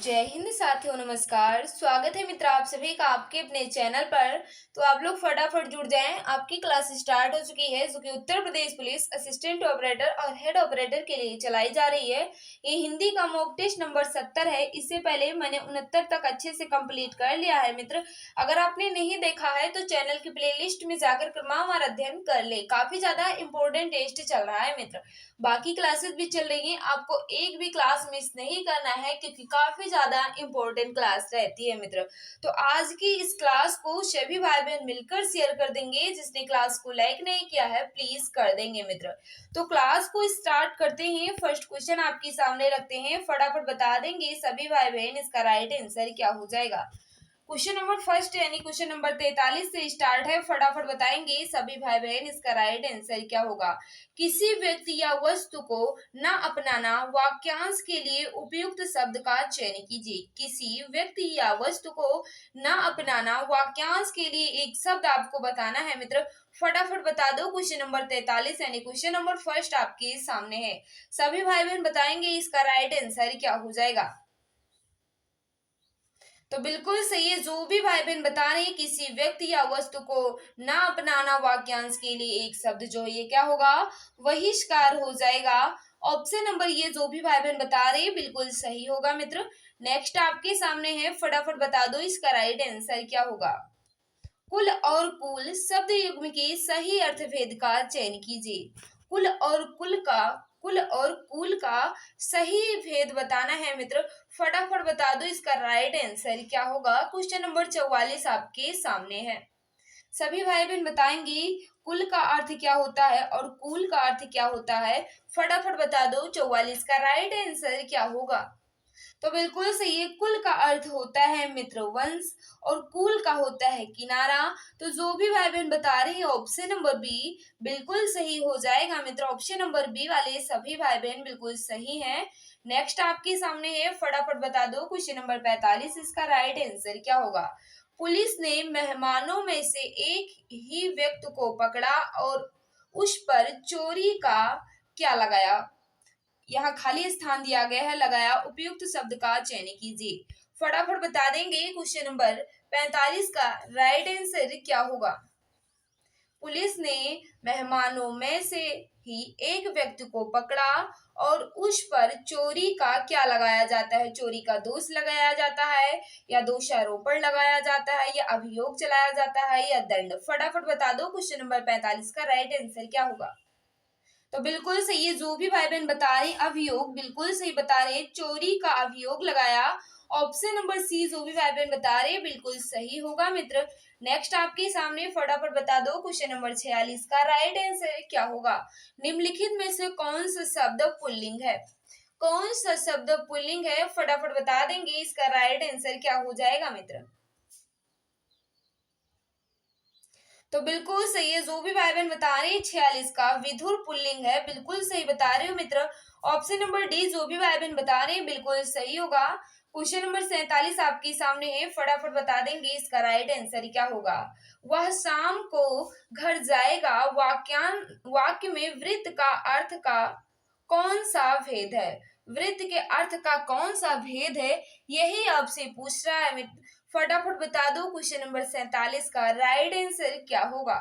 जय हिंद साथियों, नमस्कार। स्वागत है मित्र आप सभी का आपके अपने चैनल पर। तो आप लोग फटाफट जुड़ जाएं। आपकी क्लास स्टार्ट हो चुकी है जो कि Uttar Pradesh police assistant operator और हेड ऑपरेटर के लिए चलाई जा रही है। ये हिंदी का मॉक टेस्ट नंबर 70 है। इससे पहले मैंने 69 तक अच्छे से कंप्लीट कर लिया है मित्र। अगर आपने नहीं देखा है तो चैनल की प्लेलिस्ट में जाकर क्रमवार अध्ययन कर ले। काफी ज्यादा इंपॉर्टेंट टेस्ट चल रहा है मित्र। बाकी क्लासेस भी चल रही हैं, आपको एक भी क्लास मिस नहीं करना है क्योंकि काफी ज्यादा इंपॉर्टेंट क्लास रहती है मित्र। तो आज की इस क्लास को सभी भाई बहन मिलकर शेयर कर देंगे। जिसने क्लास को लाइक नहीं किया है प्लीज कर देंगे मित्र। तो क्लास को स्टार्ट करते हैं। फर्स्ट क्वेश्चन आपके सामने रखते हैं, फटाफट बता देंगे सभी भाई बहन इसका राइट आंसर क्या हो जाएगा। क्वेश्चन नंबर फर्स्ट यानी क्वेश्चन नंबर 43 से स्टार्ट है। फटाफट बताएंगे सभी भाई बहन इसका राइट आंसर क्या होगा। किसी व्यक्ति या वस्तु को न अपनाना वाक्यांश के लिए उपयुक्त शब्द का चयन कीजिए। किसी व्यक्ति या वस्तु को न अपनाना वाक्यांश के लिए एक शब्द आपको बताना है मित्र। फटाफट बता दो। क्वेश्चन नंबर 43 यानी क्वेश्चन नंबर फर्स्ट आपके सामने है। सभी भाई बहन बताएंगे इसका राइट आंसर क्या हो जाएगा। तो बिल्कुल सही है। जो भी भाई बहन बता रहे हैं किसी व्यक्ति या वस्तु को ना अपनाना वाक्यांश के लिए एक शब्द जो है ये क्या होगा, बहिष्कार हो जाएगा। ऑप्शन नंबर ये जो भी भाई बहन बता रहे हैं बिल्कुल सही होगा मित्र। नेक्स्ट आपके सामने है, फटाफट बता दो इसका राइट आंसर क्या होगा। कुल और कुल शब्द युग्म के सही अर्थभेद का चयन कीजिए। कुल और कुल का सही भेद बताना है मित्र। फटाफट बता दो इसका राइट आंसर क्या होगा। क्वेश्चन नंबर 44 आपके सामने है। सभी भाई बहन बताएंगे कुल का अर्थ क्या होता है और कुल का अर्थ क्या होता है। फटाफट बता दो 44 का राइट आंसर क्या होगा। तो बिल्कुल सही है। कुल का अर्थ होता है मित्र वंश और कुल का होता है किनारा। तो जो भी भाई बहन बता रहे हैं ऑप्शन नंबर बी बिल्कुल सही हो जाएगा मित्र। ऑप्शन नंबर बी वाले सभी भाई बहन बिल्कुल सही हैं। नेक्स्ट आपके सामने है, फटाफट बता दो क्वेश्चन नंबर 45 इसका राइट आंसर क्या होगा। पुलिस ने मेहमानों में से एक ही व्यक्ति को पकड़ा और उस पर चोरी का क्या लगाया। यहाँ खाली स्थान दिया गया है, लगाया उपयुक्त शब्द का चयन कीजिए। फटाफट बता देंगे क्वेश्चन नंबर 45 का राइट आंसर क्या होगा। पुलिस ने मेहमानों में से ही एक व्यक्ति को पकड़ा और उस पर चोरी का क्या लगाया जाता है। चोरी का दोष लगाया जाता है या दोषारोपण लगाया जाता है या अभियोग चलाया जाता है या दंड। फटाफट बता दो क्वेश्चन नंबर 45 का राइट आंसर क्या होगा। तो बिल्कुल सही है। जो भी भाई बहन बता रहे अभियोग बिल्कुल सही बता रहे, चोरी का अभियोग लगाया। ऑप्शन नंबर सी जो भी भाई बहन बता रहे बिल्कुल सही होगा मित्र। नेक्स्ट आपके सामने फटाफट बता दो क्वेश्चन नंबर 46 का राइट आंसर क्या होगा। निम्नलिखित में से कौन सा शब्द पुल्लिंग है। कौन सा शब्द पुल्लिंग है, फटाफट बता देंगे इसका राइट आंसर क्या हो जाएगा मित्र। तो बिल्कुल सही है। जो भी भाई बहन बता रहे हैं 46 का विधुर पुल्लिंग है, बिल्कुल सही बता रहे हो मित्र। ऑप्शन नंबर डी जो भी भाई बहन बता रहे हैं बिल्कुल सही होगा। क्वेश्चन नंबर 47 आपके सामने है, फटाफट बता देंगे इसका राइट आंसर क्या होगा। वह शाम को घर जाएगा वाक्य में वृत्त का अर्थ का कौन सा भेद है। वृत्त के अर्थ का कौन सा भेद है यही आपसे पूछ रहा है मित्र। फटाफट बता दो क्वेश्चन नंबर 47 का राइट आंसर क्या होगा।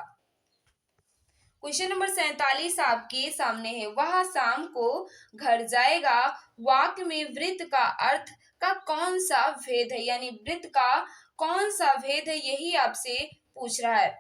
क्वेश्चन नंबर 47 आपके सामने है। वह शाम को घर जाएगा वाक्य में वृत्त का अर्थ का कौन सा भेद है, यानी वृत्त का कौन सा भेद है यही आपसे पूछ रहा है।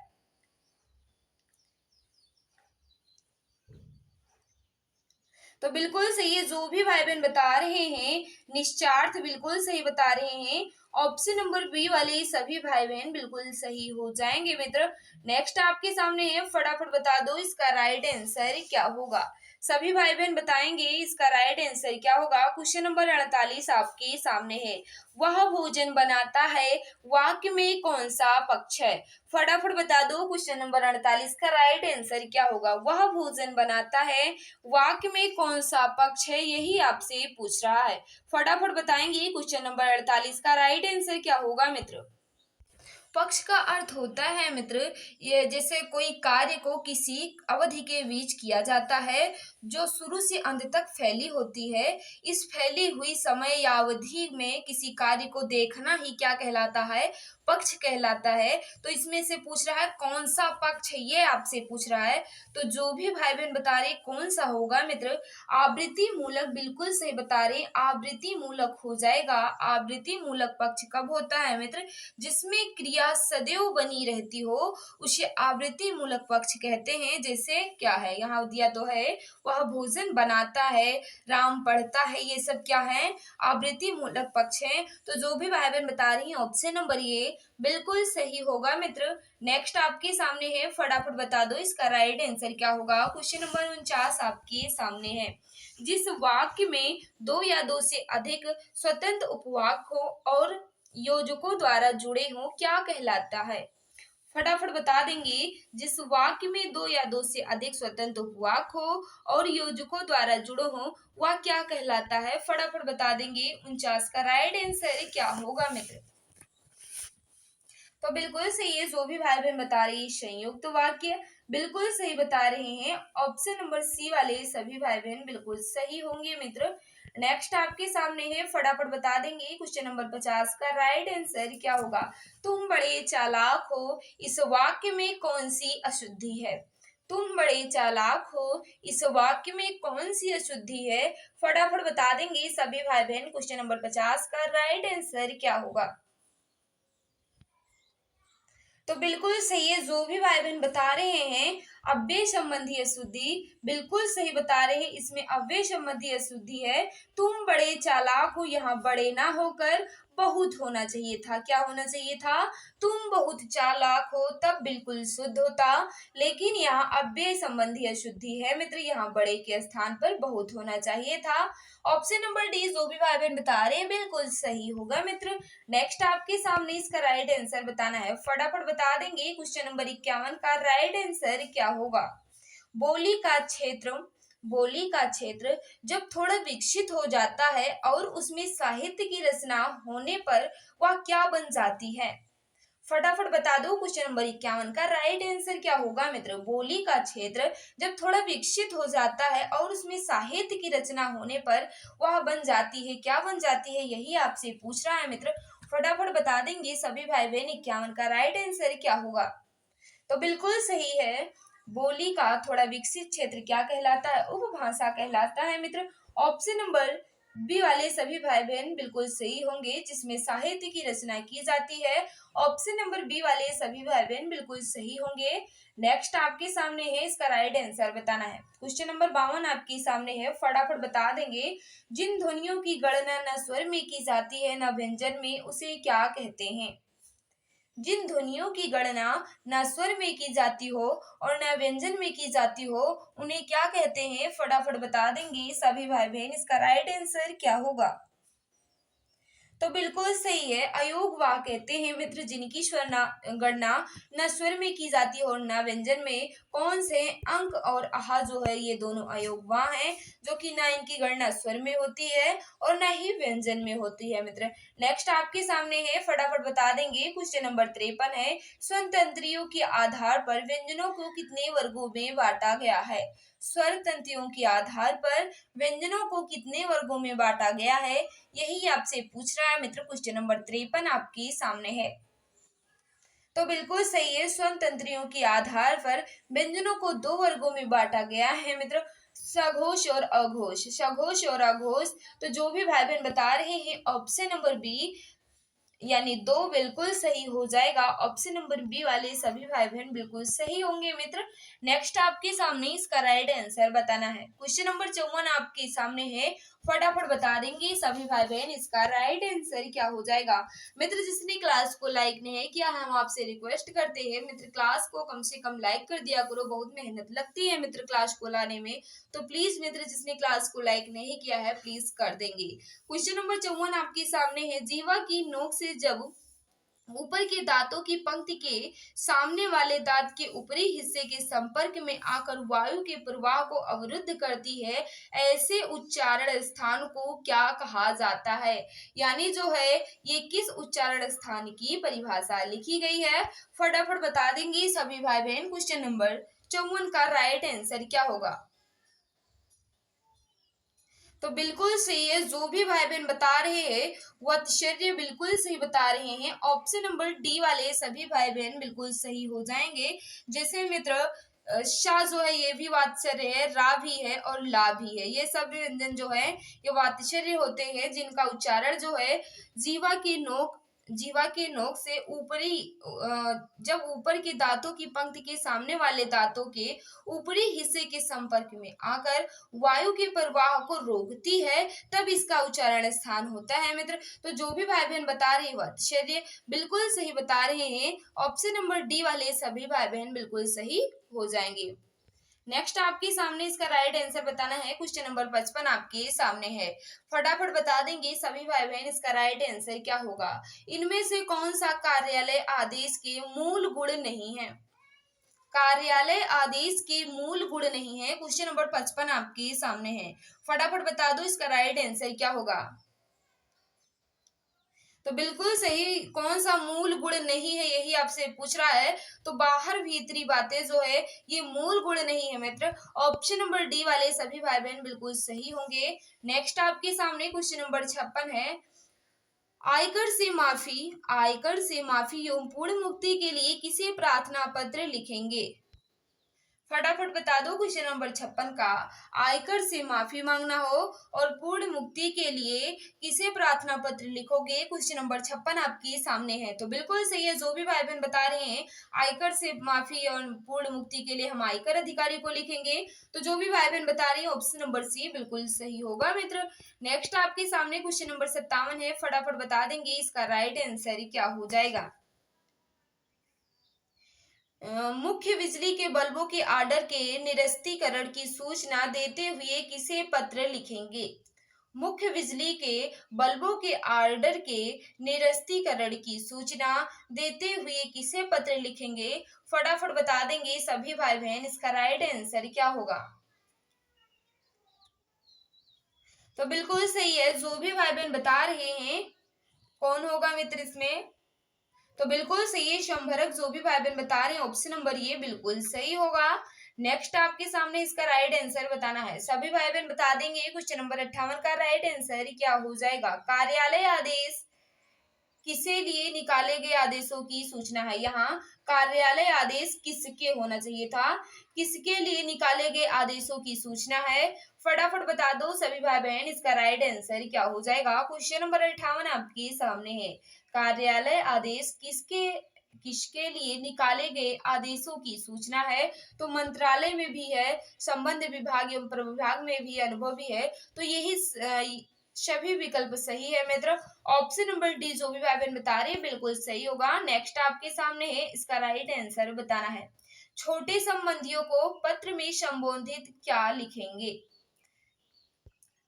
तो बिल्कुल सही है। जो भी भाई बहन बता रहे हैं निश्चार्थ बिल्कुल सही बता रहे हैं। ऑप्शन नंबर बी वाले सभी भाई बहन बिल्कुल सही हो जाएंगे मित्र। नेक्स्ट आपके सामने है, फटाफट बता दो इसका राइट आंसर क्या होगा। सभी भाई बहन बताएंगे इसका राइट आंसर क्या होगा। क्वेश्चन नंबर 48 आपके सामने है। वह भोजन बनाता है वाक्य में कौन सा पक्ष है। फटाफट बता दो क्वेश्चन नंबर 48 का राइट आंसर क्या होगा। वह भोजन बनाता है वाक्य में कौन सा पक्ष है यही आपसे पूछ रहा है। फटाफट बताएंगे क्वेश्चन नंबर 48 का राइट आंसर क्या होगा मित्र। पक्ष का अर्थ होता है मित्र, ये जैसे कोई कार्य को किसी अवधि के बीच किया जाता है जो शुरू से अंत तक फैली होती है। इस फैली हुई समय या अवधि में किसी कार्य को देखना ही क्या कहलाता है, पक्ष कहलाता है। तो इसमें से पूछ रहा है कौन सा पक्ष है, ये आपसे पूछ रहा है। तो जो भी भाई बहन बता रहे कौन सा होगा मित्र, आवृत्ति मूलक, बिल्कुल सही बता रहे, आवृत्ति मूलक हो जाएगा। आवृत्ति मूलक पक्ष कब होता है मित्र, जिसमें क्रिया सदैव बनी रहती हो, उसे आवृत्ति मूलक पक्ष कहते हैं। जैसे क्या है, यहाँ दिया तो है, वह भोजन बनाता है, राम पढ़ता है, ये सब क्या है, आवृत्ति मूलक पक्ष है। तो जो भी भाई बहन बता रही हैं ऑप्शन नंबर ये बिल्कुल सही होगा मित्र। नेक्स्ट आपके सामने है, फटाफट बता दो इसका राइट आंसर क्या होगा। क्वेश्चन नंबर 49 आपके सामने है। जिस वाक्य में दो या दो से अधिक स्वतंत्र उपवाक हो और योजकों द्वारा जुड़े हों, क्या कहलाता है। फटाफट बता देंगे, जिस वाक्य में दो या दो से अधिक स्वतंत्र उपवाक हो और योजकों द्वारा जुड़ो हो, वह क्या कहलाता है। फटाफट बता देंगे 49 का राइट आंसर क्या होगा मित्र। तो बिल्कुल सही है, जो भी भाई बहन बता रही है संयुक्त वाक्य बिल्कुल सही बता रहे हैं। ऑप्शन नंबर सी वाले सभी भाई बहन बिल्कुल सही होंगे मित्र। नेक्स्ट आपके सामने है, फटाफट बता देंगे क्वेश्चन नंबर 50 का राइट आंसर क्या होगा। तुम बड़े चालाक हो, इस वाक्य में कौन सी अशुद्धि है। तुम बड़े चालाक हो, इस वाक्य में कौन सी अशुद्धि है। फटाफट बता देंगे सभी भाई बहन क्वेश्चन नंबर 50 का राइट आंसर क्या होगा। तो बिल्कुल सही है, जो भी भाई बहन बता रहे हैं अव्यय संबंधी अशुद्धि बिल्कुल सही बता रहे हैं, इसमें अव्यय संबंधी अशुद्धि है। तुम बड़े चालाक हो, यहाँ बड़े ना होकर बहुत होना चाहिए था। क्या होना चाहिए था, तुम बहुत चालाक हो, तब बिल्कुल शुद्ध होता। लेकिन यहाँ अव्यय संबंधी अशुद्धि है मित्र, यहाँ बड़े के स्थान पर बहुत होना चाहिए था। ऑप्शन नंबर डी जो भी भाई बहन बता रहे हैं बिल्कुल सही होगा मित्र। नेक्स्ट आपके सामने इसका राइट आंसर बताना है, फटाफट बता देंगे क्वेश्चन नंबर 51 का राइट आंसर क्या होगा। बोली का क्षेत्र, बोली का क्षेत्र जब थोड़ा विकसित हो जाता है और उसमें साहित्य की रचना होने पर वह क्या बन जाती है। फटाफट बता दो क्वेश्चन नंबर 51 का राइट आंसर क्या होगा मित्र। बोली का क्षेत्र जब थोड़ा विकसित हो जाता है और उसमें साहित्य की रचना होने पर वह बन जाती है, क्या बन जाती है, यही आपसे पूछ रहा है मित्र। फटाफट बता देंगे सभी भाई बहन 51 का राइट आंसर क्या होगा। तो बिल्कुल सही है, बोली का थोड़ा विकसित क्षेत्र क्या कहलाता है, उपभाषा कहलाता है मित्र। ऑप्शन नंबर बी वाले सभी भाई बहन बिल्कुल सही होंगे, जिसमें साहित्य की रचना की जाती है। ऑप्शन नंबर बी वाले सभी भाई बहन बिल्कुल सही होंगे। नेक्स्ट आपके सामने है, इसका राइट आंसर बताना है। क्वेश्चन नंबर 52 आपके सामने है, फटाफट बता देंगे। जिन ध्वनियों की गणना न स्वर में की जाती है न व्यंजन में, उसे क्या कहते हैं। जिन ध्वनियों की गणना न स्वर में की जाती हो और न व्यंजन में की जाती हो, उन्हें क्या कहते हैं। फटाफट बता देंगे सभी भाई बहन, इसका राइट आंसर क्या होगा। तो बिल्कुल सही है, अयोग वाह कहते हैं मित्र जिनकी गणना न स्वर में की जाती है और न व्यंजन में। कौन से अंक और आहा जो है ये दोनों अयोग वाह हैं, जो कि ना इनकी गणना स्वर में होती है और न ही व्यंजन में होती है मित्र। नेक्स्ट आपके सामने है, फटाफट बता देंगे क्वेश्चन नंबर 53 है। स्वर तंत्रियों के आधार पर व्यंजनों को कितने वर्गों में बांटा गया है। स्वर तंत्रियों के आधार पर व्यंजनों को कितने वर्गों में बांटा गया है, यही आपसे पूछ रहा है मित्र। क्वेश्चन नंबर 53 आपके सामने है। तो बिल्कुल सही है, स्वर तंत्रियों के आधार पर व्यंजनों को दो वर्गों में बांटा गया है मित्र, सघोष और अघोष, सघोष और अघोष। तो जो भी भाई बहन बता रहे हैं ऑप्शन नंबर बी यानी दो बिल्कुल सही हो जाएगा। ऑप्शन नंबर बी वाले सभी भाई बहन बिल्कुल सही होंगे मित्र। नेक्स्ट आपके सामने इसका राइट आंसर बताना है। क्वेश्चन नंबर 54 आपके सामने है, फटाफट बता देंगे सभी भाई बहन, इसका राइट आंसर क्या हो जाएगा। मित्र जिसने क्लास को लाइक नहीं किया, हम आपसे रिक्वेस्ट करते हैं मित्र क्लास को कम से कम लाइक कर दिया करो, बहुत मेहनत लगती है मित्र क्लास को लाने में। तो प्लीज मित्र जिसने क्लास को लाइक नहीं किया है प्लीज कर देंगे। क्वेश्चन नंबर 54 आपके सामने है। जीवा की नोक से जब ऊपर के दांतों की पंक्ति के सामने वाले दांत के ऊपरी हिस्से के संपर्क में आकर वायु के प्रवाह को अवरुद्ध करती है, ऐसे उच्चारण स्थान को क्या कहा जाता है? यानी जो है ये किस उच्चारण स्थान की परिभाषा लिखी गई है? फटाफट बता देंगे सभी भाई बहन। क्वेश्चन नंबर 54 का राइट आंसर क्या होगा? तो बिल्कुल सही है, जो भी भाई बहन बता रहे हैं वो आश्चर्य बिल्कुल सही बता रहे हैं। ऑप्शन नंबर डी वाले सभी भाई बहन बिल्कुल सही हो जाएंगे। जैसे मित्र शाह जो है ये भी वात्सर्य है, रा भी है और ला भी है। ये सब व्यंजन जो है ये वात्सर्य होते हैं, जिनका उच्चारण जो है जीवा के नोक से ऊपरी जब ऊपर के दांतों की पंक्ति के सामने वाले दांतों के ऊपरी हिस्से के संपर्क में आकर वायु के प्रवाह को रोकती है, तब इसका उच्चारण स्थान होता है मित्र। तो जो भी भाई बहन बता रहे हैं आश्चर्य बिल्कुल सही बता रहे हैं। ऑप्शन नंबर डी वाले सभी भाई बहन बिल्कुल सही हो जाएंगे। नेक्स्ट आपके सामने इसका राइट आंसर बताना है। क्वेश्चन नंबर 55 आपके सामने है, फटाफट बता देंगे सभी भाई बहन इसका राइट आंसर क्या होगा? इनमें से कौन सा कार्यालय आदेश के मूल गुण नहीं है? कार्यालय आदेश के मूल गुण नहीं है। क्वेश्चन नंबर 55 आपके सामने है, फटाफट बता दो इसका राइट आंसर क्या होगा? तो बिल्कुल सही, कौन सा मूल गुण नहीं है यही आपसे पूछ रहा है। तो बाहर भीतरी बातें जो है ये मूल गुण नहीं है मित्र। ऑप्शन नंबर डी वाले सभी भाई बहन बिल्कुल सही होंगे। नेक्स्ट आपके सामने क्वेश्चन नंबर 56 है, आयकर से माफी एवं पूर्ण मुक्ति के लिए किसे प्रार्थना पत्र लिखेंगे? फटाफट बता दो क्वेश्चन नंबर 56 का। आयकर से माफी मांगना हो और पूर्ण मुक्ति के लिए किसे प्रार्थना पत्र लिखोगे? क्वेश्चन नंबर 56 आपके सामने है। तो बिल्कुल सही है, जो भी भाई बहन बता रहे हैं आयकर से माफी और पूर्ण मुक्ति के लिए हम आयकर अधिकारी को लिखेंगे। तो जो भी भाई बहन बता रही है ऑप्शन नंबर सी बिल्कुल सही होगा मित्र। नेक्स्ट आपके सामने क्वेश्चन नंबर 57 है, फटाफट बता देंगे इसका राइट आंसर क्या हो जाएगा? मुख्य बिजली के बल्बों के आर्डर के निरस्तीकरण की सूचना देते हुए किसे पत्र लिखेंगे? मुख्य बिजली के बल्बों के आर्डर के निरस्तीकरण की सूचना देते हुए किसे पत्र लिखेंगे? फटाफट बता देंगे सभी भाई बहन इसका राइट आंसर क्या होगा? तो बिल्कुल सही है, जो भी भाई बहन बता रहे हैं कौन होगा मित्र इसमें? तो बिल्कुल सही है, शंभरक। जो भी भाई बहन बता रहे हैं ऑप्शन नंबर ये बिल्कुल सही होगा। नेक्स्ट आपके सामने इसका राइट आंसर बताना है, सभी भाई बहन बता देंगे। क्वेश्चन नंबर 58 का राइट आंसर क्या हो जाएगा? कार्यालय आदेश किसे लिए निकाले गए आदेशों की सूचना है। यहाँ कार्यालय आदेश किसके होना चाहिए था? किसके लिए निकाले गए आदेशों की सूचना है? फटाफट बता दो सभी भाई बहन इसका राइट आंसर क्या हो जाएगा? क्वेश्चन नंबर 58 आपके सामने है, कार्यालय आदेश किसके लिए निकाले गए आदेशों की सूचना है? तो मंत्रालय में भी है, संबंध विभाग एवं प्रविभाग में भी, अनुभव भी है। तो यही सभी विकल्प सही है मित्र। ऑप्शन नंबर डी जो भी भाई बहन बता रहे हैं बिल्कुल सही होगा। नेक्स्ट आपके सामने है, इसका राइट आंसर बताना है। छोटे संबंधियों को पत्र में संबोधित क्या लिखेंगे?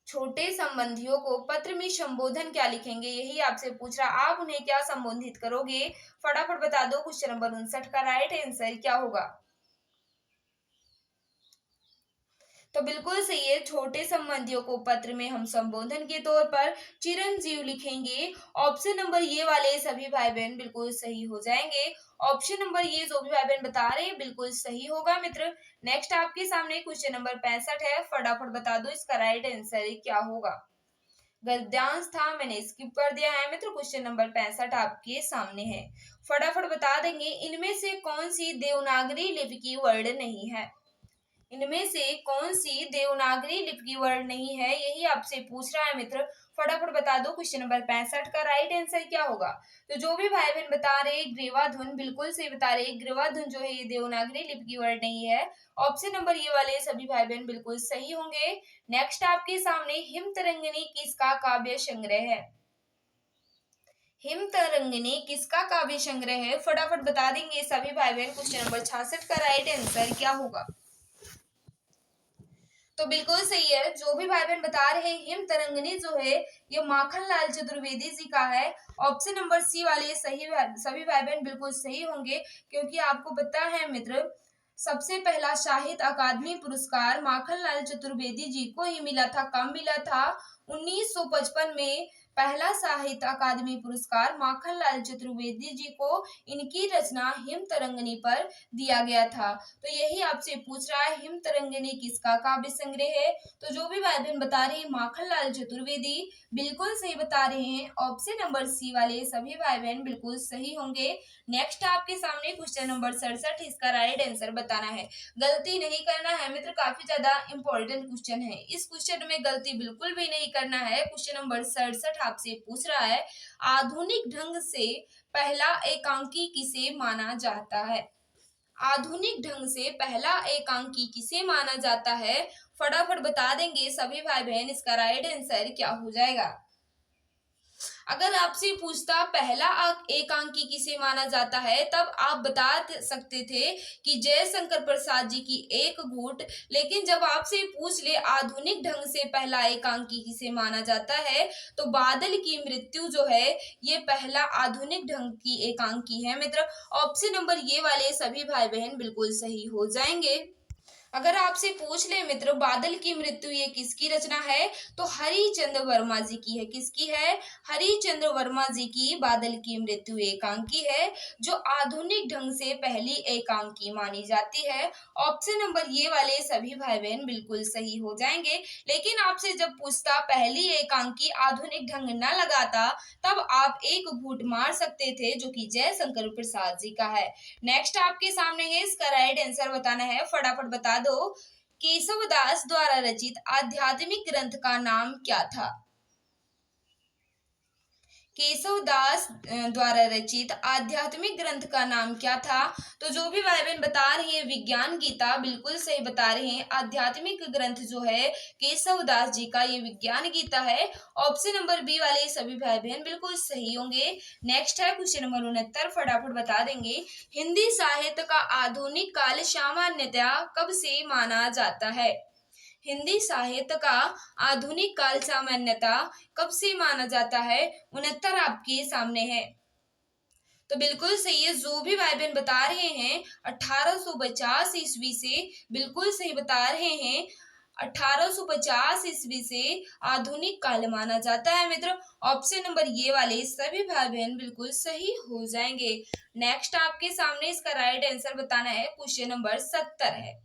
छोटे संबंधियों को पत्र में संबोधन क्या लिखेंगे, यही आपसे पूछ रहा। आप उन्हें क्या संबोधित करोगे? फटाफट बता दो क्वेश्चन नंबर 59 का राइट आंसर क्या होगा? तो बिल्कुल सही है, छोटे संबंधियों को पत्र में हम संबोधन के तौर पर चिरंजीव लिखेंगे। ऑप्शन नंबर ये वाले सभी भाई बहन बिल्कुल सही हो जाएंगे। ऑप्शन नंबर ये जो भी भाई बहन बता रहे हैं बिल्कुल सही होगा मित्र। नेक्स्ट आपके सामने क्वेश्चन नंबर 65 है, फटाफट बता दो इसका राइट आंसर क्या होगा? गद्यांश था, मैंने स्किप कर दिया है मित्र। क्वेश्चन नंबर 65 आपके सामने है, फटाफट बता देंगे इनमें से कौन सी देवनागरी लिपि की वर्ड नहीं है? इनमें से कौन सी देवनागरी लिपि की वर्ड नहीं है, यही आपसे पूछ रहा है मित्र। फटाफट बता दो क्वेश्चन नंबर 65 का राइट आंसर क्या होगा? तो जो भी भाई बहन बता रहे ग्रीवाधुन बिल्कुल सही बता रहे, ग्रीवाधुन जो है ये देवनागरी लिपि की वर्ड नहीं है। ऑप्शन नंबर ये वाले सभी भाई बहन बिल्कुल सही होंगे। नेक्स्ट आपके सामने हिम तरंगिणी किसका काव्य संग्रह है? हिम तरंगिणी किसका काव्य संग्रह है? फटाफट बता देंगे सभी भाई बहन। क्वेश्चन नंबर 66 का राइट आंसर क्या होगा? तो बिल्कुल सही है। जो भी भाई बहन बता रहे हैं हिम तरंगिणी जो है ये माखन लाल चतुर्वेदी जी का है। ऑप्शन नंबर सी वाले सभी भाई बहन बिल्कुल सही होंगे, क्योंकि आपको पता है मित्र, सबसे पहला साहित्य अकादमी पुरस्कार माखन लाल चतुर्वेदी जी को ही मिला था। कब मिला था? 1955 में पहला साहित्य अकादमी पुरस्कार माखन लाल चतुर्वेदी जी को इनकी रचना हिम तरंगिणी पर दिया गया था। तो यही आपसे पूछ रहा है हिम तरंगिणी किसका काव्य संग्रह है? तो जो भी भाई बहन बता रहे हैं माखन लाल चतुर्वेदी बिल्कुल सही बता रहे हैं। ऑप्शन नंबर सी वाले सभी भाई बहन बिल्कुल सही होंगे। नेक्स्ट आपके सामने क्वेश्चन नंबर 67, इसका राइट आंसर बताना है। गलती नहीं करना है मित्र, काफी ज्यादा इंपॉर्टेंट क्वेश्चन है। इस क्वेश्चन में गलती बिल्कुल भी नहीं करना है। क्वेश्चन नंबर 67 आपसे पूछ रहा है आधुनिक ढंग से पहला एकांकी किसे माना जाता है? आधुनिक ढंग से पहला एकांकी किसे माना जाता है? फटाफट बता देंगे सभी भाई बहन, इसका राइट आंसर क्या हो जाएगा? अगर आपसे पूछता पहला एकांकी किसे माना जाता है, तब आप बता सकते थे कि जयशंकर प्रसाद जी की एक घूंट। लेकिन जब आपसे पूछ ले आधुनिक ढंग से पहला एकांकी किसे माना जाता है, तो बादल की मृत्यु जो है ये पहला आधुनिक ढंग की एकांकी है मित्र। ऑप्शन नंबर ये वाले सभी भाई बहन बिल्कुल सही हो जाएंगे। अगर आपसे पूछ ले मित्र बादल की मृत्यु ये किसकी रचना है, तो हरिचंद्र वर्मा जी की है। किसकी है? हरिचंद्र वर्मा जी की बादल की मृत्यु एकांकी है, जो आधुनिक ढंग से पहली एकांकी मानी जाती है। ऑप्शन नंबर ये वाले सभी भाई बहन बिल्कुल सही हो जाएंगे। लेकिन आपसे जब पूछता पहली एकांकी आधुनिक ढंग न लगाता, तब आप एक घूंट मार सकते थे, जो कि जयशंकर प्रसाद जी का है। नेक्स्ट आपके सामने है, इसका राइट आंसर बताना है। फटाफट बता दो। केशवदास द्वारा रचित आध्यात्मिक ग्रंथ का नाम क्या था? केशवदास द्वारा रचित आध्यात्मिक ग्रंथ का नाम क्या था? तो जो भी भाई बहन बता रही है विज्ञान गीता बिल्कुल सही बता रहे हैं। आध्यात्मिक ग्रंथ जो है केशवदास जी का ये विज्ञान गीता है। ऑप्शन नंबर बी वाले सभी भाई बहन बिल्कुल सही होंगे। नेक्स्ट है क्वेश्चन नंबर 69, फटाफट बता देंगे। हिंदी साहित्य का आधुनिक काल सामान्यतया कब से माना जाता है? हिंदी साहित्य का आधुनिक काल सामान्यता कब से माना जाता है? 69 आपके सामने है। तो बिल्कुल सही है। जो भी भाई बहन बता रहे हैं 1850 ईस्वी से, बिल्कुल सही बता रहे हैं। 1850 ईस्वी से आधुनिक काल माना जाता है मित्र। ऑप्शन नंबर ये वाले सभी भाई बहन बिल्कुल सही हो जाएंगे। नेक्स्ट आपके सामने इसका राइट आंसर बताना है। क्वेश्चन नंबर 70 है।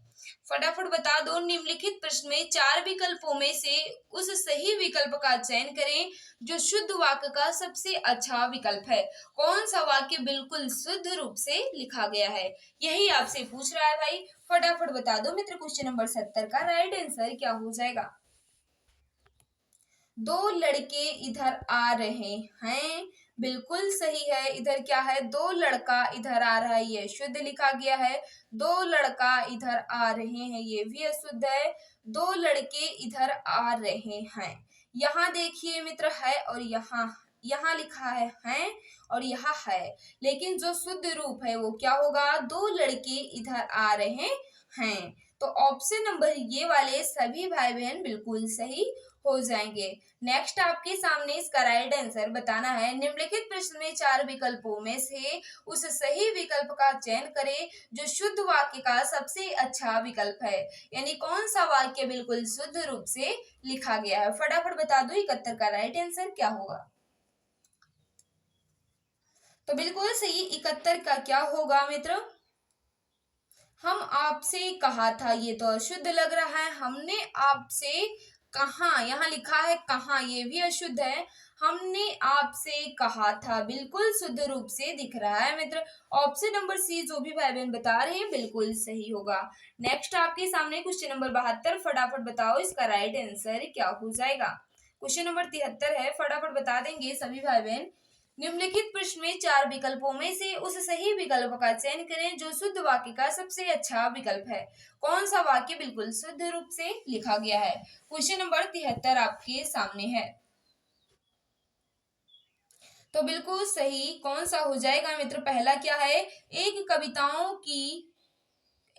फटाफट बता दो। निम्नलिखित प्रश्न में चार विकल्पों में से उस सही विकल्प का चयन करें जो शुद्ध वाक्य का सबसे अच्छा विकल्प है। कौन सा वाक्य बिल्कुल शुद्ध रूप से लिखा गया है, यही आपसे पूछ रहा है भाई। फटाफट बता दो मित्र। क्वेश्चन नंबर 70 का राइट आंसर क्या हो जाएगा? दो लड़के इधर आ रहे हैं, बिल्कुल सही है। इधर क्या है? दो लड़का इधर आ रहा है, ये शुद्ध लिखा गया है। दो लड़का इधर आ रहे हैं, ये भी अशुद्ध है। दो लड़के इधर आ रहे हैं, यहाँ देखिए मित्र है और यहाँ यहाँ लिखा है और यहाँ है। लेकिन जो शुद्ध रूप है वो क्या होगा? दो लड़के इधर आ रहे हैं। तो ऑप्शन नंबर ये वाले सभी भाई बहन बिल्कुल सही हो जाएंगे। नेक्स्ट आपके सामने इसका राइट आंसर बताना है। निम्नलिखित प्रश्न में चार विकल्पों में से उस सही विकल्प का चयन करें जो शुद्ध वाक्य का सबसे अच्छा विकल्प है। यानी कौन सा वाक्य बिल्कुल शुद्ध रूप से लिखा गया है। फटाफट बता दो 71 का राइट आंसर क्या होगा? तो बिल्कुल सही 71 का क्या होगा मित्र? हम आपसे कहा था, ये तो अशुद्ध लग रहा है। हमने आपसे कहा, यहाँ लिखा है कहा, ये भी अशुद्ध है। हमने आपसे कहा था बिल्कुल शुद्ध रूप से दिख रहा है मित्र। ऑप्शन नंबर सी जो भी भाई बहन बता रहे हैं बिल्कुल सही होगा। नेक्स्ट आपके सामने क्वेश्चन नंबर 72, फटाफट बताओ इसका राइट आंसर क्या हो जाएगा। क्वेश्चन नंबर 73 है, फटाफट बता देंगे सभी भाई बहन। निम्नलिखित प्रश्न में चार विकल्पों में से उस सही विकल्प का चयन करें जो शुद्ध वाक्य का सबसे अच्छा विकल्प है। कौन सा वाक्य बिल्कुल शुद्ध रूप से लिखा गया है? क्वेश्चन नंबर 73 आपके सामने है। तो बिल्कुल सही कौन सा हो जाएगा मित्र? पहला क्या है?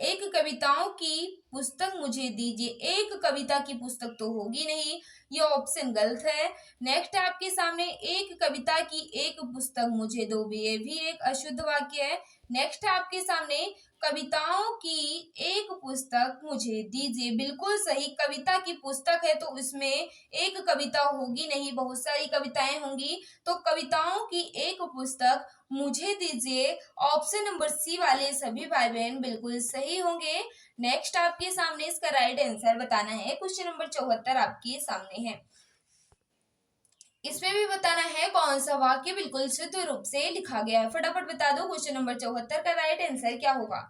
एक कविताओं की पुस्तक मुझे दीजिए। एक कविता की पुस्तक तो होगी नहीं, ये ऑप्शन गलत है। नेक्स्ट है आपके सामने, एक कविता की एक पुस्तक मुझे दो, ये भी एक अशुद्ध वाक्य है। नेक्स्ट है आपके सामने, कविताओं की एक पुस्तक मुझे दीजिए, बिल्कुल सही। कविता की पुस्तक है तो उसमें एक कविता होगी नहीं, बहुत सारी कविताएं होंगी, तो कविताओं की एक पुस्तक मुझे दीजिए। ऑप्शन नंबर सी वाले सभी भाई बहन बिल्कुल सही होंगे। नेक्स्ट आपके सामने इसका राइट आंसर बताना है। क्वेश्चन नंबर 74 आपके सामने है, इसमें भी बताना है कौन सा वाक्य बिल्कुल शुद्ध रूप से लिखा गया है। फटाफट बता दो क्वेश्चन नंबर 74 का राइट आंसर क्या होगा।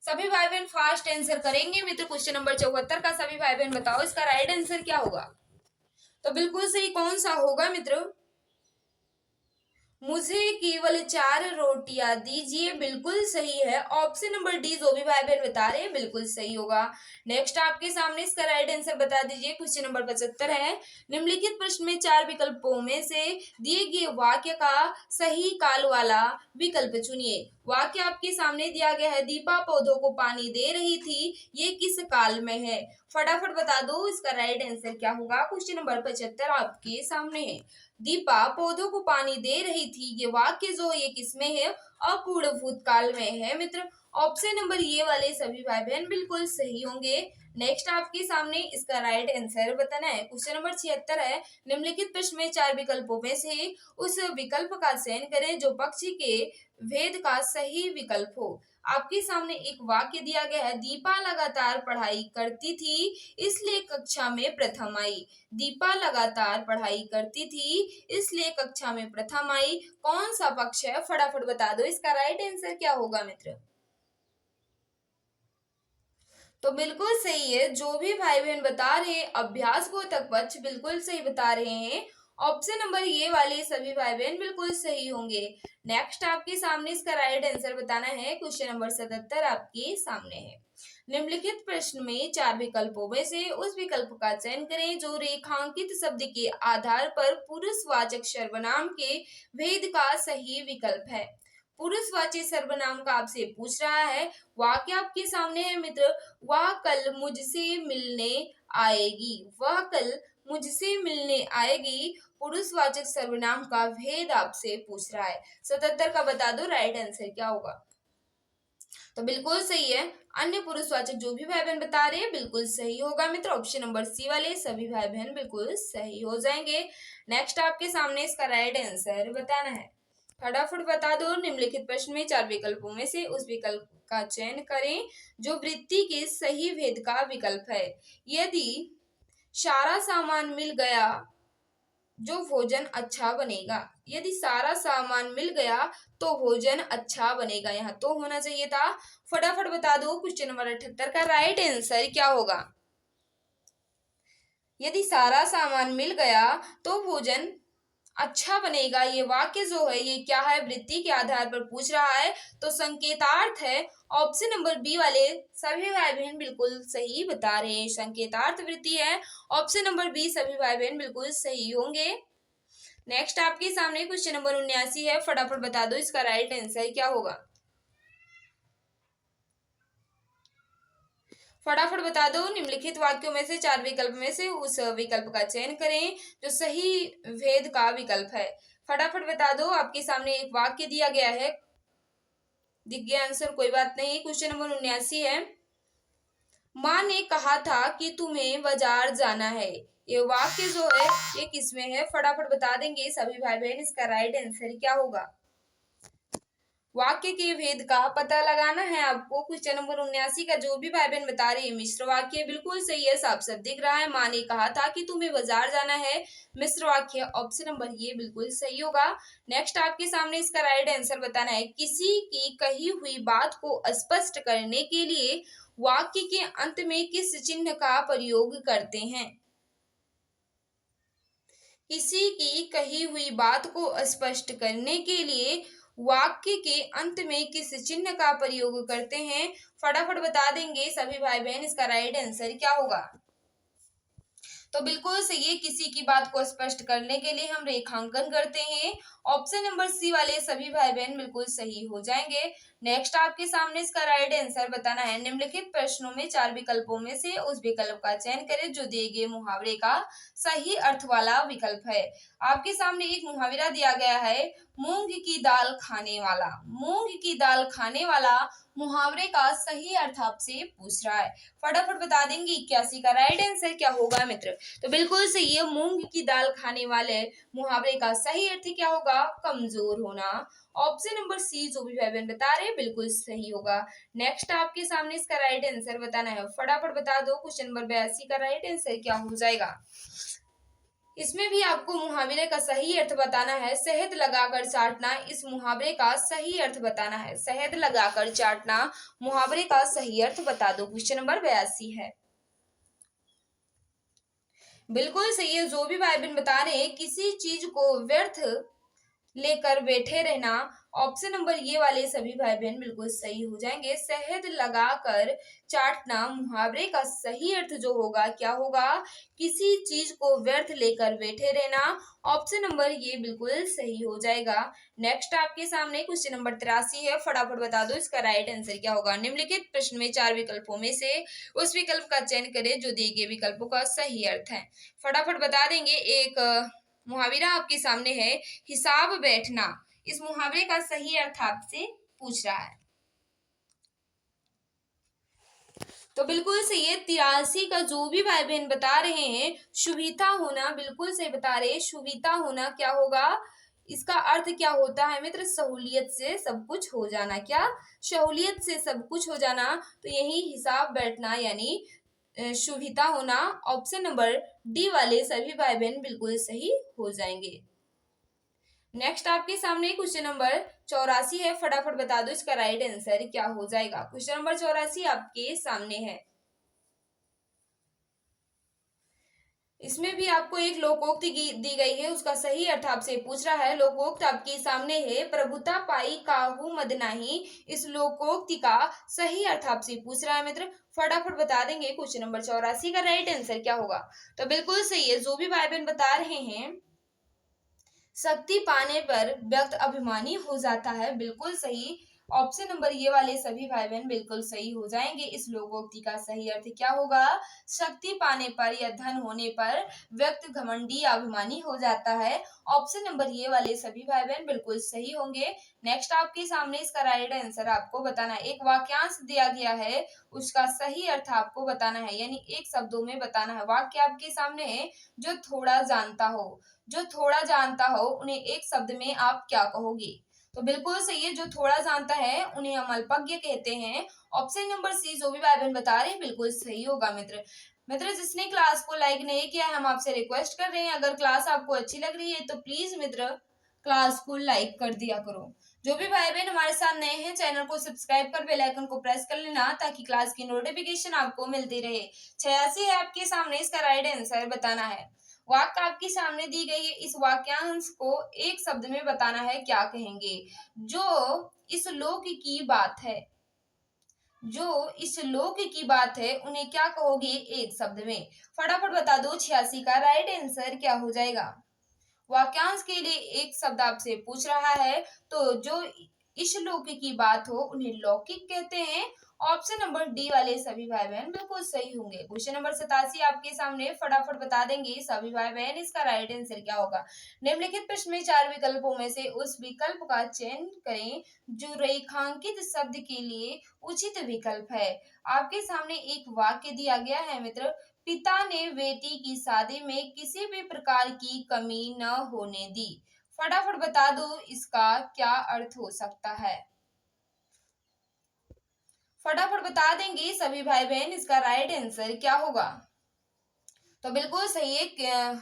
सभी भाई बहन फास्ट आंसर करेंगे मित्र। क्वेश्चन नंबर 74 का सभी भाई बहन बताओ इसका राइट आंसर क्या होगा। तो बिल्कुल सही कौन सा होगा मित्र, मुझे केवल 4 रोटियां दीजिए, बिल्कुल सही है। ऑप्शन नंबर डी जो भी भाई बहन बता रहे हैं बिल्कुल सही होगा। नेक्स्ट आपके सामने इसका राइट आंसर बता दीजिए। क्वेश्चन नंबर 75 है, निम्नलिखित प्रश्न में 4 विकल्पों में से दिए गए वाक्य का सही काल वाला विकल्प चुनिए। वाक्य आपके सामने दिया गया है, दीपा पौधों को पानी दे रही थी, ये किस काल में है। फटाफट बता दो इसका राइट आंसर क्या होगा। क्वेश्चन नंबर 75 आपके सामने है, दीपा पौधों को पानी दे रही थी, ये वाक्य जो ये किसमें है, अपूर्ण भूतकाल में है मित्र। ऑप्शन नंबर ये वाले सभी भाई बहन बिल्कुल सही होंगे। नेक्स्ट आपके सामने इसका राइट आंसर बताना है। क्वेश्चन नंबर 76 है, निम्नलिखित प्रश्न में 4 विकल्पों में से उस विकल्प का चयन करें जो पक्षी के भेद का सही विकल्प हो। आपके सामने एक वाक्य दिया गया है, दीपा लगातार पढ़ाई करती थी इसलिए कक्षा में प्रथम आई। दीपा लगातार पढ़ाई करती थी इसलिए कक्षा में प्रथम आई, कौन सा पक्ष है। फटाफट बता दो इसका राइट आंसर क्या होगा मित्र। तो बिल्कुल सही है, जो भी भाई बहन बता रहे हैं अभ्यास बोधक पक्ष बिल्कुल सही बता रहे हैं। ऑप्शन नंबर ये वाले सभी भाई बहन बिल्कुल सही होंगे। नेक्स्ट आपके सामने इसका राइट आंसर बताना है। क्वेश्चन नंबर 77 आपके सामने है, निम्नलिखित प्रश्न में 4 विकल्पों में से उस विकल्प का चयन करें जो रेखांकित शब्द के आधार पर पुरुषवाचक सर्वनाम के भेद का सही विकल्प है। पुरुषवाची सर्वनाम का आपसे पूछ रहा है। वाक्य आपके सामने है मित्र, वह कल मुझसे मिलने आएगी, वह कल मुझसे मिलने आएगी। पुरुषवाचक सर्वनाम का भेद आपसे पूछ रहा है। 77 का बता दो राइट आंसर क्या होगा। तो बिल्कुल सही है, अन्य पुरुषवाचक जो भी भाई बहन बता रहे हैं बिल्कुल सही होगा मित्र। ऑप्शन नंबर सी वाले सभी भाई बहन बिल्कुल सही हो जाएंगे। नेक्स्ट आपके सामने इसका राइट आंसर बताना है। फटाफट बता दो, निम्नलिखित प्रश्न में 4 विकल्पों में से उस विकल्प का चयन करें जो वृत्ति के सही भेद का विकल्प है। यदि सारा सामान मिल गया जो भोजन अच्छा बनेगा, यदि सारा सामान मिल गया तो भोजन अच्छा बनेगा, यहाँ तो होना चाहिए था। फटाफट बता दो क्वेश्चन नंबर 78 का राइट आंसर क्या होगा। यदि सारा सामान मिल गया तो भोजन अच्छा बनेगा, ये वाक्य जो है ये क्या है, वृत्ति के आधार पर पूछ रहा है तो संकेतार्थ है। ऑप्शन नंबर बी वाले सभी भाई बहन बिल्कुल सही बता रहे हैं, संकेतार्थ वृत्ति है। ऑप्शन नंबर बी सभी भाई बहन बिल्कुल सही होंगे। नेक्स्ट आपके सामने क्वेश्चन नंबर 79 है, फटाफट बता दो इसका राइट आंसर क्या होगा। फटाफट बता दो, निम्नलिखित वाक्यों में से 4 विकल्प में से उस विकल्प का चयन करें जो सही भेद का विकल्प है। फटाफट बता दो, आपके सामने एक वाक्य दिया गया है, दिख गया आंसर कोई बात नहीं। क्वेश्चन नंबर 79 है, माँ ने कहा था कि तुम्हें बाजार जाना है, ये वाक्य जो है ये किसमें है। फटाफट बता देंगे सभी भाई बहन इसका राइट आंसर क्या होगा। वाक्य के भेद का पता लगाना है आपको। क्वेश्चन नंबर 79 का जो भी भाई बहन बता रही है मिश्र वाक्य बिल्कुल सही है, साफ साफ दिख रहा है। माँ ने कहा था कि तुम्हें बाजार जाना है, मिश्र वाक्य ऑप्शन नंबर ये बिल्कुल सही होगा। नेक्स्ट आपके सामने इसका राइट आंसर बताना है। किसी की कही हुई बात को स्पष्ट करने के लिए वाक्य के अंत में किस चिन्ह का प्रयोग करते हैं। किसी की कही हुई बात को स्पष्ट करने के लिए वाक्य के अंत में किस चिन्ह का प्रयोग करते हैं। फटाफट बता देंगे सभी भाई बहन इसका राइट आंसर क्या होगा। तो बिल्कुल सही है, किसी की बात को स्पष्ट करने के लिए हम रेखांकन करते हैं। ऑप्शन नंबर सी वाले सभी भाई बहन बिल्कुल सही हो जाएंगे। नेक्स्ट आपके सामने इसका राइट आंसर बताना है। निम्नलिखित प्रश्नों में 4 विकल्पों में से उस विकल्प का चयन करें जो दिए गए मुहावरे का सही अर्थ वाला विकल्प है। आपके सामने एक मुहावरा दिया गया है, मूंग की दाल खाने वाला। मूंग की दाल खाने वाला मुहावरे का सही अर्थ आपसे पूछ रहा है। फटाफट बता देंगे 81 का राइट आंसर क्या होगा मित्र। तो बिल्कुल सही है, मूंग की दाल खाने वाले मुहावरे का सही अर्थ क्या होगा? कमजोर होना। ऑप्शन नंबर सी जो भी भाई बहन बता रहे हैं बिल्कुल सही होगा। नेक्स्ट आपके सामने इसका राइट आंसर बताना है, फटाफट बता दो। क्वेश्चन नंबर 82 का राइट आंसर क्या हो जाएगा? इसमें भी आपको मुहावरे का सही अर्थ बताना है। शहद लगाकर चाटना, इस मुहावरे का सही अर्थ बताना है। शहद लगाकर चाटना मुहावरे का सही अर्थ बता दो। क्वेश्चन नंबर 82 है। बिल्कुल सही है, जो भी भाई बहन बता रहे हैं किसी चीज को व्यर्थ लेकर बैठे रहना। ऑप्शन नंबर ये वाले सभी भाई बहन बिल्कुल सही हो जाएंगे। शहद लगाकर चाटना मुहावरे का सही अर्थ जो होगा क्या होगा? किसी चीज को व्यर्थ लेकर बैठे रहना। ऑप्शन नंबर ये बिल्कुल सही हो जाएगा। नेक्स्ट आपके सामने क्वेश्चन नंबर 83 है, फटाफट बता दो इसका राइट आंसर क्या होगा। निम्नलिखित प्रश्न में 4 विकल्पों में से उस विकल्प का चयन करें जो दिए गए विकल्पों का सही अर्थ है। फटाफट बता देंगे। एक मुहावरा आपके सामने है, हिसाब बैठना। इस मुहावरे का सही अर्थ आपसे पूछ रहा है। तो बिल्कुल सही है, 83 का जो भी भाई बहन बता रहे हैं सुविधा होना, बिल्कुल सही बता रहे हैं। सुविधा होना क्या होगा? इसका अर्थ क्या होता है मित्र? सहूलियत से सब कुछ हो जाना। क्या? सहूलियत से सब कुछ हो जाना। तो यही हिसाब बैठना यानी सुविधा होना। ऑप्शन नंबर डी वाले सभी भाई बहन बिल्कुल सही हो जाएंगे। नेक्स्ट आपके सामने क्वेश्चन नंबर 84 है, फटाफट बता दो इसका राइट आंसर क्या हो जाएगा। क्वेश्चन नंबर 84 आपके सामने है। इसमें भी आपको एक लोकोक्ति दी गई है, उसका सही अर्थ आपसे पूछ रहा है। लोकोक्त आपके सामने है, प्रभुता पाई काहू मद नाही। इस लोकोक्ति का सही अर्थ आपसे पूछ रहा है मित्र। फटाफट बता देंगे क्वेश्चन नंबर 84 का राइट आंसर क्या होगा। तो बिल्कुल सही है, जो भी भाई बहन बता रहे हैं शक्ति पाने पर व्यक्ति अभिमानी हो जाता है, बिल्कुल सही। ऑप्शन नंबर ये वाले सभी भाई बहन बिल्कुल सही हो जाएंगे। इस लोकोक्ति का सही अर्थ क्या होगा? शक्ति पाने पर या धन होने पर व्यक्ति घमंडी या अभिमानी हो जाता है। ऑप्शन नंबर ये वाले सभी भाई बहन बिल्कुल सही होंगे। नेक्स्ट आपके सामने इसका राइट आंसर आपको बताना है। एक वाक्यांश दिया गया है, उसका सही अर्थ आपको बताना है, यानी एक शब्दों में बताना है। वाक्य आपके सामने है, जो थोड़ा जानता हो। जो थोड़ा जानता हो उन्हें एक शब्द में आप क्या कहोगे? तो बिल्कुल सही है, जो थोड़ा जानता है उन्हें हम अल्पज्ञ कहते हैं। ऑप्शन नंबर सी जो भी भाई बहन बता रहे हैं बिल्कुल सही होगा मित्र। मित्र जिसने क्लास को लाइक नहीं किया है, हम आपसे रिक्वेस्ट कर रहे हैं, अगर क्लास आपको अच्छी लग रही है तो प्लीज मित्र क्लास को लाइक कर दिया करो। जो भी भाई बहन हमारे साथ नए हैं, चैनल को सब्सक्राइब कर बेल आइकन को प्रेस कर लेना ताकि क्लास की नोटिफिकेशन आपको मिलती रहे। 86 है आपके सामने, इसका राइट आंसर बताना है। वाक्य आपके सामने दी गई है, इस वाक्यांश को एक शब्द में बताना है, क्या कहेंगे? जो इस लोक की बात है, जो इस लोक की बात है उन्हें क्या कहोगे एक शब्द में? फटाफट बता दो 86 का राइट आंसर क्या हो जाएगा। वाक्यांश के लिए एक शब्द आपसे पूछ रहा है, तो जो इस लोक की बात हो उन्हें लौकिक कहते हैं। ऑप्शन नंबर डी वाले सभी भाई बहन बिल्कुल सही होंगे। क्वेश्चन नंबर 87 आपके सामने, फटाफट बता देंगे सभी भाई बहन इसका राइट आंसर क्या होगा। निम्नलिखित प्रश्न में 4 विकल्पों में से उस विकल्प का चयन करें जो रेखांकित शब्द के लिए उचित विकल्प है। आपके सामने एक वाक्य दिया गया है मित्र, पिता ने बेटी की शादी में किसी भी प्रकार की कमी न होने दी। फटाफट बता दो इसका क्या अर्थ हो सकता है। फटाफट बता देंगे सभी भाई बहन इसका राइट आंसर क्या होगा। तो बिल्कुल सही है,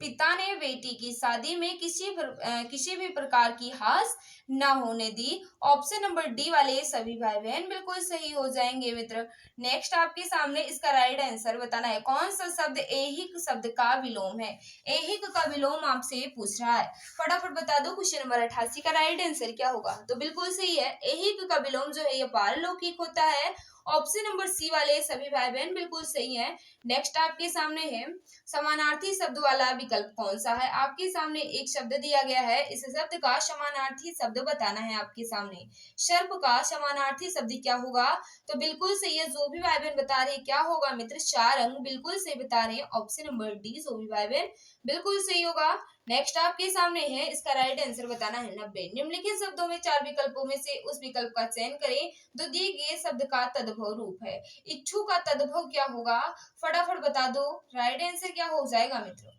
पिता ने बेटी की शादी में किसी भी प्रकार की हास न होने दी। ऑप्शन नंबर डी वाले सभी भाई बहन बिल्कुल सही हो जाएंगे मित्र। नेक्स्ट आपके सामने इसका राइट आंसर बताना है। कौन सा शब्द ऐहिक शब्द का विलोम है? ऐहिक का विलोम आपसे पूछ रहा है, फटाफट बता दो क्वेश्चन नंबर 88 का राइट आंसर क्या होगा। तो बिल्कुल सही है, ऐहिक का विलोम जो है ये पारलौकिक होता है। ऑप्शन नंबर सी वाले सभी भाई बहन बिल्कुल सही है। नेक्स्ट आपके सामने है समानार्थी शब्द वाला विकल्प कौन सा है। आपके सामने एक शब्द दिया गया है, इस शब्द का समानार्थी शब्द बताना है आपके सामने। सर्प का समानार्थी शब्द क्या होगा, तो बिल्कुल सही है जो भी भाई बहन बता रहे क्या होगा मित्र, सारंग। बिल्कुल सही बता रहे हैं, ऑप्शन नंबर डी जो भी भाई बहन बिल्कुल सही होगा। नेक्स्ट आपके सामने है, इसका राइट आंसर बताना है 90। निम्नलिखित शब्दों में 4 विकल्पों में से उस विकल्प का चयन करें जो दिए गए शब्द का तद्भव रूप है। इच्छु का तद्भव क्या होगा, फटाफट बता दो, राइट आंसर क्या हो जाएगा मित्र।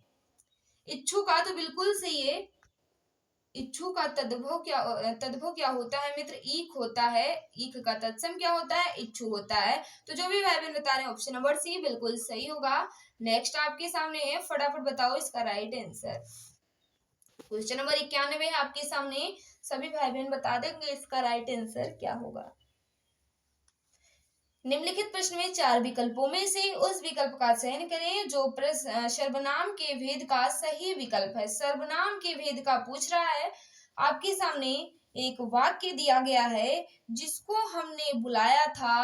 इच्छु का तो बिल्कुल सही है। इच्छु का तद्भव क्या होता है मित्र, ईक होता है। ईक का तत्सम क्या होता है, इच्छु होता है। तो जो भी भाई बहन बता रहे हैं ऑप्शन नंबर सी बिल्कुल सही होगा। नेक्स्ट आपके सामने है, फटाफट बताओ इसका राइट आंसर। क्वेश्चन नंबर 91 आपके सामने, सभी भाई बहन बता देंगे इसका राइट आंसर क्या होगा। निम्नलिखित प्रश्न में 4 विकल्पों में से उस विकल्प का चयन करें जो सर्वनाम के भेद का सही विकल्प है। सर्वनाम के भेद का पूछ रहा है। आपके सामने एक वाक्य दिया गया है, जिसको हमने बुलाया था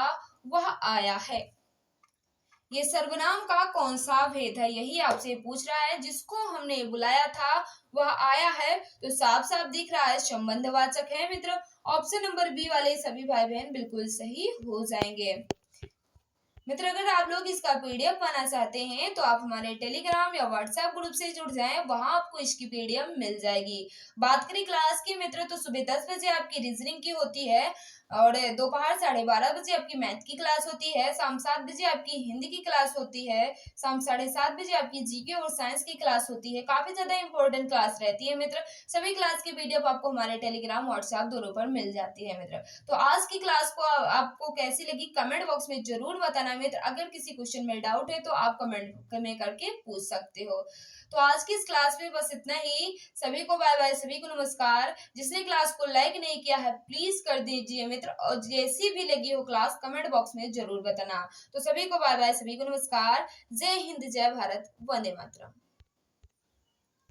वह आया है। ये सर्वनाम का कौन सा भेद है, यही आपसे पूछ रहा है। जिसको हमने बुलाया था वह आया है, तो साफ साफ दिख रहा है संबंधवाचक है मित्र। ऑप्शन नंबर बी वाले सभी भाई बहन बिल्कुल सही हो जाएंगे। मित्र अगर आप लोग इसका पीडीएफ पाना चाहते हैं तो आप हमारे टेलीग्राम या व्हाट्सएप ग्रुप से जुड़ जाएं, वहां आपको इसकी पीडीएफ मिल जाएगी। बात करें क्लास की मित्र, तो सुबह 10 बजे आपकी रीजनिंग की होती है और दोपहर 12:30 बजे आपकी मैथ की क्लास होती है। शाम 7 बजे आपकी हिंदी की क्लास होती है। शाम 7:30 बजे आपकी जीके और साइंस की क्लास होती है। काफी ज्यादा इंपॉर्टेंट क्लास रहती है मित्र। सभी क्लास की पीडीएफ आपको हमारे टेलीग्राम व्हाट्सएप दोनों पर मिल जाती है मित्र। तो आज की क्लास को आपको कैसी लगी कमेंट बॉक्स में जरूर बताना मित्र। अगर किसी क्वेश्चन में डाउट है तो आप कमेंट में करके पूछ सकते हो। तो आज की इस क्लास में बस इतना ही। सभी को बाय बाय, सभी को नमस्कार। जिसने क्लास को लाइक नहीं किया है प्लीज कर दीजिए मित्र, और जैसी भी लगी हो क्लास कमेंट बॉक्स में जरूर बताना। तो सभी को बाय बाय, सभी को नमस्कार। जय हिंद, जय भारत, वंदे मातरम।